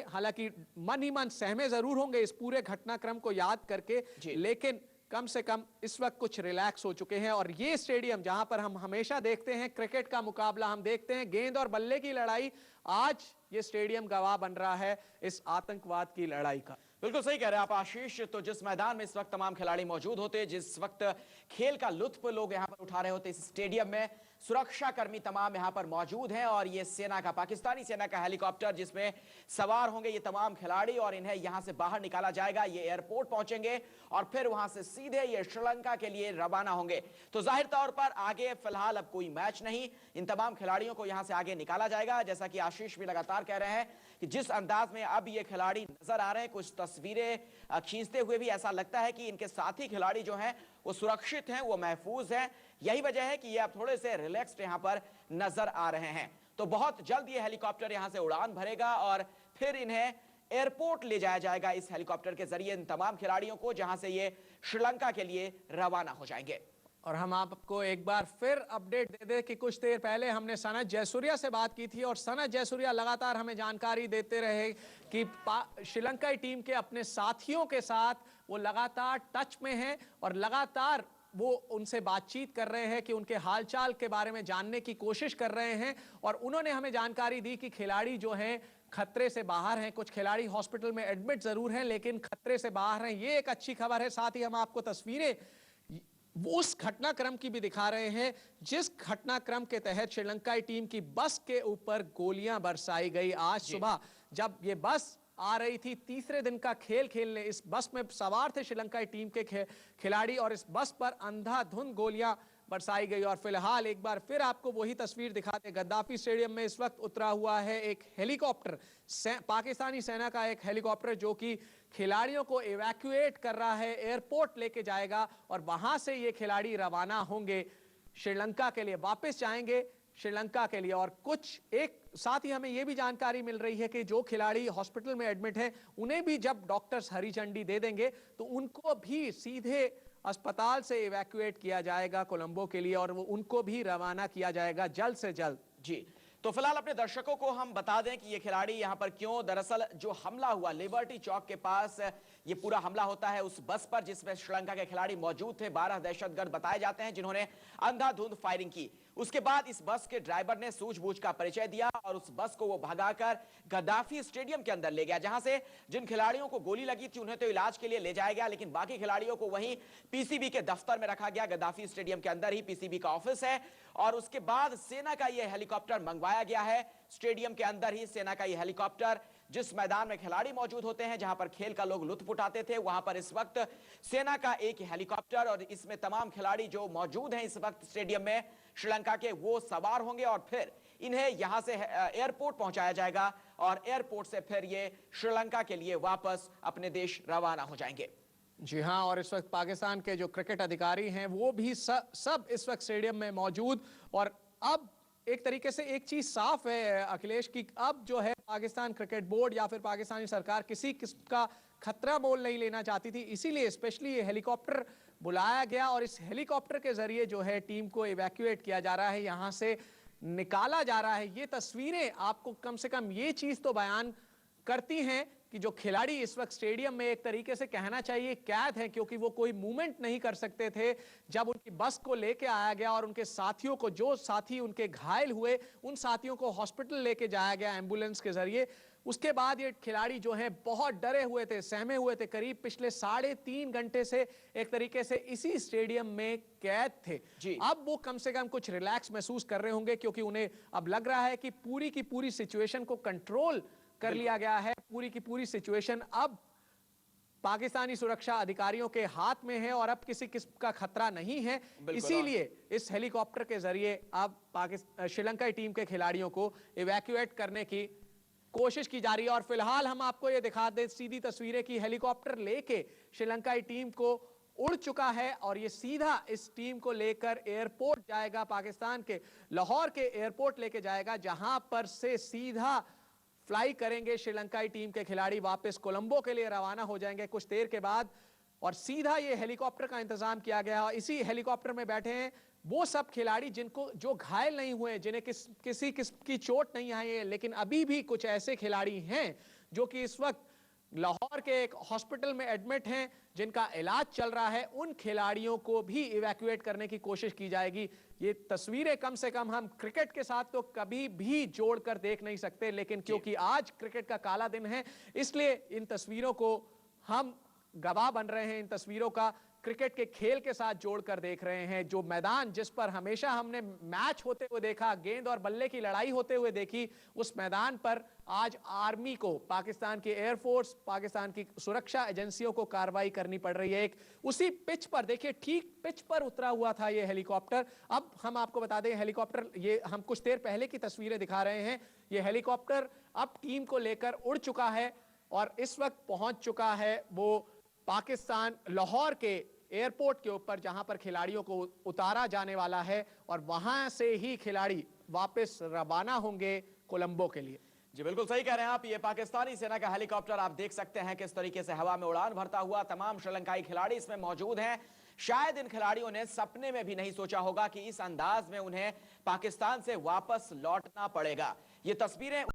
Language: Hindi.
हालांकि मन ही मन सहमे जरूर होंगे इस पूरे घटनाक्रम को याद करके, लेकिन कम से कम इस वक्त कुछ रिलैक्स हो चुके हैं। और ये स्टेडियम जहां पर हम हमेशा देखते हैं क्रिकेट का मुकाबला, हम देखते हैं गेंद और बल्ले की लड़ाई, आज ये स्टेडियम गवाह बन रहा है इस आतंकवाद की लड़ाई का। बिल्कुल सही कह रहे हैं आप आशीष। तो जिस मैदान में इस वक्त तमाम खिलाड़ी मौजूद होते, जिस वक्त खेल का लुत्फ लोग यहां पर उठा रहे होते, इस स्टेडियम में सुरक्षा कर्मी तमाम यहां पर मौजूद हैं और ये सेना का, पाकिस्तानी सेना का हेलीकॉप्टर जिसमें सवार होंगे ये तमाम खिलाड़ी और इन्हें यहां से बाहर निकाला जाएगा। ये एयरपोर्ट पहुंचेंगे और फिर वहां से सीधे ये श्रीलंका के लिए रवाना होंगे। तो जाहिर तौर पर आगे फिलहाल अब कोई मैच नहीं, इन तमाम खिलाड़ियों को यहां से आगे निकाला जाएगा। जैसा कि आशीष भी लगातार कह रहे हैं कि जिस अंदाज में अब ये खिलाड़ी नजर आ रहे हैं, कुछ तस्वीरें खींचते हुए भी ऐसा लगता है कि इनके साथी खिलाड़ी जो हैं वो सुरक्षित हैं, वो महफूज हैं। यही वजह है कि ये अब थोड़े से रिलैक्स्ड यहां पर नजर आ रहे हैं। तो बहुत जल्द ये हेलीकॉप्टर यहां से उड़ान भरेगा और फिर इन्हें एयरपोर्ट ले जाया जाएगा इस हेलीकॉप्टर के जरिए, इन तमाम खिलाड़ियों को, जहां से ये श्रीलंका के लिए रवाना हो जाएंगे। और हम आपको एक बार फिर अपडेट दे दें कि कुछ देर पहले हमने सनत जयसूर्या से बात की थी और सनत जयसूर्या लगातार हमें जानकारी देते रहे कि श्रीलंकाई टीम के अपने साथियों के साथ वो लगातार टच में हैं और लगातार वो उनसे बातचीत कर रहे हैं कि उनके हालचाल के बारे में जानने की कोशिश कर रहे हैं। और उन्होंने हमें जानकारी दी कि खिलाड़ी जो हैं खतरे से बाहर हैं, कुछ खिलाड़ी हॉस्पिटल में एडमिट जरूर हैं लेकिन खतरे से बाहर हैं, ये एक अच्छी खबर है। साथ ही हम आपको तस्वीरें उस घटनाक्रम की भी दिखा रहे हैं जिस घटनाक्रम के तहत श्रीलंकाई टीम की बस के ऊपर गोलियां बरसाई गई आज सुबह। जब ये बस आ रही थी तीसरे दिन का खेल खेलने, इस बस में सवार थे श्रीलंकाई टीम के खिलाड़ी और इस बस पर अंधाधुंध गोलियां बरसाई गई। और फिलहाल एक बार फिर आपको वही तस्वीर दिखाते, गद्दाफी स्टेडियम में इस वक्त उतरा हुआ है एक हेलीकॉप्टर, पाकिस्तानी सेना का एक हेलीकॉप्टर जो कि खिलाड़ियों को इवैक्यूएट कर रहा है, एयरपोर्ट लेके जाएगा और वहां से ये खिलाड़ी रवाना होंगे श्रीलंका के लिए, वापस जाएंगे श्रीलंका के लिए। और कुछ एक साथ ही हमें यह भी जानकारी मिल रही है कि जो खिलाड़ी हॉस्पिटल में एडमिट हैं उन्हें भी जब डॉक्टर्स हरी झंडी दे देंगे तो उनको भी सीधे अस्पताल से इवैक्यूएट किया जाएगा कोलंबो के लिए और वो उनको भी रवाना किया जाएगा जल्द से जल्द। जी, तो फिलहाल अपने दर्शकों को हम बता दें कि ये खिलाड़ी यहां पर क्यों, दरअसल जो हमला हुआ लिबर्टी चौक के पास, ये पूरा हमला होता है उस बस पर जिसमें श्रीलंका के खिलाड़ी मौजूद थे। 12 दहशतगर्द बताए जाते हैं जिन्होंने अंधाधुंध फायरिंग की। उसके बाद इस बस के ड्राइवर ने सूझबूझ का परिचय दिया और उस बस को वो भगाकर गद्दाफी स्टेडियम के अंदर ले गया, जहां से जिन खिलाड़ियों को गोली लगी थी उन्हें तो इलाज के लिए ले जाया गया, लेकिन बाकी खिलाड़ियों को वहीं पीसीबी के दफ्तर में रखा गया। गद्दाफी स्टेडियम के अंदर ही पीसीबी का ऑफिस है और उसके बाद सेना का यह हेलीकॉप्टर मंगवाया गया है। स्टेडियम के अंदर ही सेना का यह हेलीकॉप्टर, जिस मैदान में खिलाड़ी मौजूद होते हैं, जहां पर खेल का लोग लुत्फ उठाते थे, वहां पर इस वक्त सेना का एक हेलीकॉप्टर और इसमें तमाम खिलाड़ी जो मौजूद हैं इस वक्त स्टेडियम में श्रीलंका के, वो सवार होंगे और फिर इन्हें यहां से एयरपोर्ट पहुंचाया जाएगा और एयरपोर्ट से फिर ये श्रीलंका के लिए वापस अपने देश रवाना हो जाएंगे। जी हां, और इस वक्त पाकिस्तान के जो क्रिकेट अधिकारी हैं वो भी सब इस वक्त स्टेडियम में मौजूद। और अब एक तरीके से एक चीज साफ है अखिलेश की, अब जो है पाकिस्तान क्रिकेट बोर्ड या फिर पाकिस्तानी सरकार किसी किस्म का खतरा मोल नहीं लेना चाहती थी, इसीलिए स्पेशली ये हेलीकॉप्टर बुलाया गया और इस हेलीकॉप्टर के जरिए जो है टीम को इवैक्यूएट किया जा रहा है, यहां से निकाला जा रहा है। ये तस्वीरें आपको कम से कम ये चीज तो बयान करती हैं कि जो खिलाड़ी इस वक्त स्टेडियम में एक तरीके से कहना चाहिए कैद हैं, क्योंकि वो कोई मूवमेंट नहीं कर सकते थे जब उनकी बस को लेके आया गया और उनके साथियों को, जो साथी उनके घायल हुए, उन साथियों को हॉस्पिटल लेके जाया गया एम्बुलेंस के जरिए। उसके बाद ये खिलाड़ी जो हैं बहुत डरे हुए थे, सहमे हुए थे, करीब पिछले 3.5 घंटे से एक तरीके से इसी स्टेडियम में कैद थे। अब वो कम से कम कुछ रिलैक्स महसूस कर रहे होंगे क्योंकि उन्हें अब लग रहा है कि पूरी की पूरी सिचुएशन को कंट्रोल कर लिया गया है। पूरी की पूरी सिचुएशन अब पाकिस्तानी सुरक्षा अधिकारियों के हाथ में है और अब किसी किस्म का खतरा नहीं है। इसीलिए इस हेलीकॉप्टर के जरिए अब श्रीलंकाई टीम के खिलाड़ियों को इवैक्यूएट करने की कोशिश की जा रही है। और फिलहाल हम आपको ये दिखा दें सीधी तस्वीरें की हेलीकॉप्टर लेके श्रीलंकाई टीम को उड़ चुका है और ये सीधा इस टीम को लेकर एयरपोर्ट जाएगा, पाकिस्तान के लाहौर के एयरपोर्ट लेके जाएगा, जहां पर से सीधा फ्लाई करेंगे श्रीलंकाई टीम के खिलाड़ी, वापस कोलंबो के लिए रवाना हो जाएंगे कुछ देर के बाद। और सीधा ये हेलीकॉप्टर का इंतजाम किया गया है। इसी हेलीकॉप्टर में बैठे हैं वो सब खिलाड़ी जिनको, जो घायल नहीं हुए, जिन्हें किसी किस्म की चोट नहीं आई है, लेकिन अभी भी कुछ ऐसे खिलाड़ी हैं जो कि इस वक्त लाहौर के एक हॉस्पिटल में एडमिट हैं, जिनका इलाज चल रहा है, उन खिलाड़ियों को भी इवैक्यूएट करने की कोशिश की जाएगी। ये तस्वीरें कम से कम हम क्रिकेट के साथ तो कभी भी जोड़कर देख नहीं सकते, लेकिन क्योंकि आज क्रिकेट का काला दिन है, इसलिए इन तस्वीरों को हम गवाह बन रहे हैं, इन तस्वीरों का क्रिकेट के खेल के साथ जोड़कर देख रहे हैं। जो मैदान जिस पर हमेशा हमने मैच होते हुए देखा, गेंद और बल्ले की लड़ाई होते हुए देखी, उस मैदान पर आज आर्मी को, पाकिस्तान की एयरफोर्स, पाकिस्तान की सुरक्षा एजेंसियों को कार्रवाई करनी पड़ रही है। एक उसी पिच पर देखिए, ठीक पिच पर उतरा हुआ था ये हेलीकॉप्टर। अब हम आपको बता दें, हेलीकॉप्टर, ये हम कुछ देर पहले की तस्वीरें दिखा रहे हैं, ये हेलीकॉप्टर अब टीम को लेकर उड़ चुका है और इस वक्त पहुंच चुका है वो पाकिस्तान लाहौर के एयरपोर्ट के ऊपर, जहां पर खिलाड़ियों को उतारा जाने वाला है और वहां से ही खिलाड़ी वापस रवाना होंगे कोलंबो के लिए। जी बिल्कुल सही कह रहे हैं आप। ये पाकिस्तानी सेना का हेलीकॉप्टर आप देख सकते हैं किस तरीके से हवा में उड़ान भरता हुआ। तमाम श्रीलंकाई खिलाड़ी इसमें मौजूद हैं। शायद इन खिलाड़ियों ने सपने में भी नहीं सोचा होगा कि इस अंदाज में उन्हें पाकिस्तान से वापस लौटना पड़ेगा। ये तस्वीरें